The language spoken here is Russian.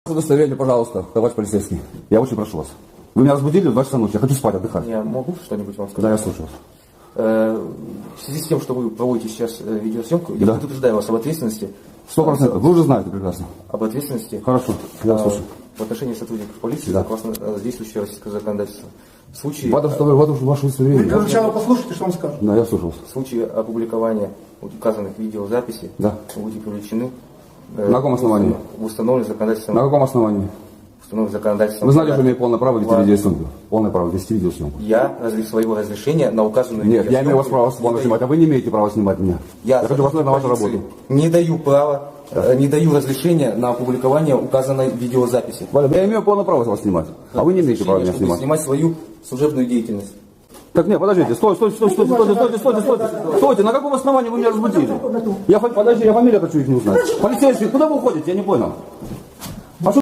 Удостоверение, пожалуйста, товарищ полицейский. Я очень прошу вас. Вы меня разбудили в 2 часа ночи, я хочу спать, отдыхать. Я могу что-нибудь вам сказать? Да, я слушаю вас. В связи с тем, что вы проводите сейчас видеосъемку, я предупреждаю вас об ответственности. 100%. Вы уже знаете прекрасно. Об ответственности. Хорошо, я слушаю. В отношении сотрудников полиции, Да. согласно действующего российского законодательства. В случае, Ваше удостоверение. Вы сначала послушайте, что он скажет. Да, я слушал. в случае опубликования указанных видеозаписей, Да. вы будете привлечены. На каком основании? В установленном законодательством. На каком основании? Установленном законодательством. Вы знаете, что имею полное право вести видеосъемку? Полное право вести видеосъемку. Я своего разрешения на указанную Нет, видеосъемку я имею у вас право снимать, а вы не имеете права снимать меня. Я хочу посмотреть на вашу работу. Не даю права, не даю разрешения на опубликование указанной видеозаписи. Валя, я имею полное право вас снимать, а вы не имеете права меня Чтобы снимать. снимать свою служебную деятельность. Так нет, подождите, стойте, на каком основании вы меня разбудили? Подожди, я фамилию хочу их не узнать. Полицейский, куда вы уходите, я не понял.